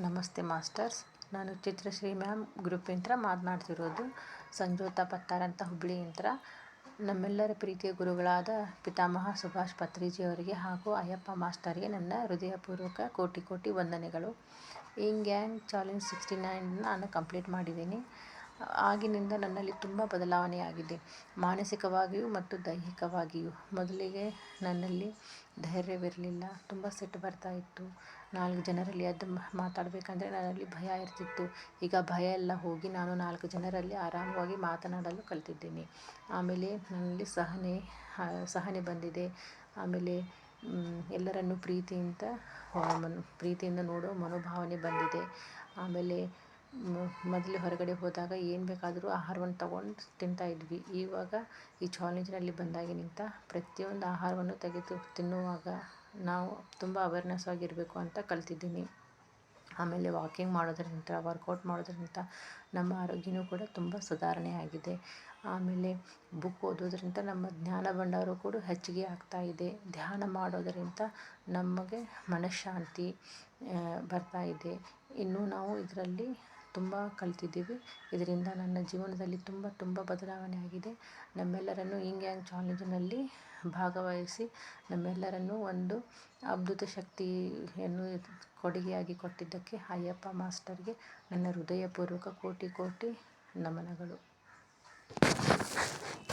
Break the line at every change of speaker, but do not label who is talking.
ನಮಸ್ತೆ ಮಾಸ್ಟರ್ಸ್. ನಾನು ಚಿತ್ರಶ್ರೀ ಮ್ಯಾಮ್ ಗ್ರೂಪಿಂದ ಮಾತನಾಡ್ತಿರೋದು. ಸಂಜೋತ ಪತ್ತಾರ್ ಅಂತ ಹುಬ್ಳಿಯಿಂದ. ನಮ್ಮೆಲ್ಲರ ಪ್ರೀತಿಯ ಗುರುಗಳಾದ ಪಿತಾಮಹ ಸುಭಾಷ್ ಪತ್ರಿಜಿಯವರಿಗೆ ಹಾಗೂ ಅಯ್ಯಪ್ಪ ಮಾಸ್ಟರ್ಗೆ ನನ್ನ ಹೃದಯಪೂರ್ವಕ ಕೋಟಿ ಕೋಟಿ ವಂದನೆಗಳು. ಯಿಂಗ್ ಯಾಂಗ್ ಚಾಲೆಂಜ್ 69 ನಾನು ಕಂಪ್ಲೀಟ್ ಮಾಡಿದ್ದೀನಿ. ಆಗಿನಿಂದ ನನ್ನಲ್ಲಿ ತುಂಬ ಬದಲಾವಣೆಯಾಗಿದೆ, ಮಾನಸಿಕವಾಗಿಯೂ ಮತ್ತು ದೈಹಿಕವಾಗಿಯೂ. ಮೊದಲಿಗೆ ನನ್ನಲ್ಲಿ ಧೈರ್ಯವಿರಲಿಲ್ಲ, ತುಂಬ ಸಿಟ್ಟು ಬರ್ತಾ ಇತ್ತು. 4 ಜನರಲ್ಲಿ ಎದ್ದು ಮಾತಾಡಬೇಕಂದ್ರೆ ನನ್ನಲ್ಲಿ ಭಯ ಇರ್ತಿತ್ತು. ಈಗ ಭಯ ಎಲ್ಲ ಹೋಗಿ ನಾನು 4 ಜನರಲ್ಲಿ ಆರಾಮವಾಗಿ ಮಾತನಾಡಲು ಕಲಿತಿದ್ದೀನಿ. ಆಮೇಲೆ ನನ್ನಲ್ಲಿ ಸಹನೆ ಬಂದಿದೆ. ಆಮೇಲೆ ಎಲ್ಲರನ್ನು ಪ್ರೀತಿಯಿಂದ ನೋಡೋ ಮನೋಭಾವನೆ ಬಂದಿದೆ. ಆಮೇಲೆ ಮೊದಲು ಹೊರಗಡೆ ಹೋದಾಗ ಏನು ಬೇಕಾದರೂ ಆಹಾರವನ್ನು ತಗೊಂಡು ತಿಂತಾಯಿದ್ವಿ. ಇವಾಗ ಈ ಚಾಲೆಂಜ್ನಲ್ಲಿ ಬಂದಾಗಿನಿಂದ ಪ್ರತಿಯೊಂದು ಆಹಾರವನ್ನು ತೆಗೆದು ತಿನ್ನುವಾಗ ನಾವು ತುಂಬ ಅವೇರ್ನೆಸ್ ಆಗಿರಬೇಕು ಅಂತ ಕಲ್ತಿದ್ದೀನಿ. ಆಮೇಲೆ ವಾಕಿಂಗ್ ಮಾಡೋದರಿಂದ, ವರ್ಕೌಟ್ ಮಾಡೋದರಿಂದ ನಮ್ಮ ಆರೋಗ್ಯನೂ ಕೂಡ ತುಂಬ ಸುಧಾರಣೆ ಆಗಿದೆ. ಆಮೇಲೆ ಬುಕ್ ಓದೋದ್ರಿಂದ ನಮ್ಮ ಜ್ಞಾನ ಭಂಡಾರ ಕೂಡ ಹೆಚ್ಚಿಗೆ ಆಗ್ತಾ ಇದೆ. ಧ್ಯಾನ ಮಾಡೋದರಿಂದ ನಮಗೆ ಮನಃಶಾಂತಿ ಬರ್ತಾ ಇದೆ. ಇನ್ನೂ ನಾವು ಇದರಲ್ಲಿ ತುಂಬ ಕಲ್ತಿದ್ದೀವಿ. ಇದರಿಂದ ನನ್ನ ಜೀವನದಲ್ಲಿ ತುಂಬ ಬದಲಾವಣೆ ಆಗಿದೆ. ನಮ್ಮೆಲ್ಲರನ್ನು ಯಿಂಗ್ ಯಾಂಗ್ ಚಾಲೆಂಜಿನಲ್ಲಿ ಭಾಗವಹಿಸಿ ನಮ್ಮೆಲ್ಲರನ್ನು ಒಂದು ಅದ್ಭುತ ಶಕ್ತಿಯನ್ನು ಕೊಡುಗೆಯಾಗಿ ಕೊಟ್ಟಿದ್ದಕ್ಕೆ ಅಯ್ಯಪ್ಪ ಮಾಸ್ಟರ್ಗೆ ನನ್ನ ಹೃದಯಪೂರ್ವಕ ಕೋಟಿ ಕೋಟಿ ನಮನಗಳು.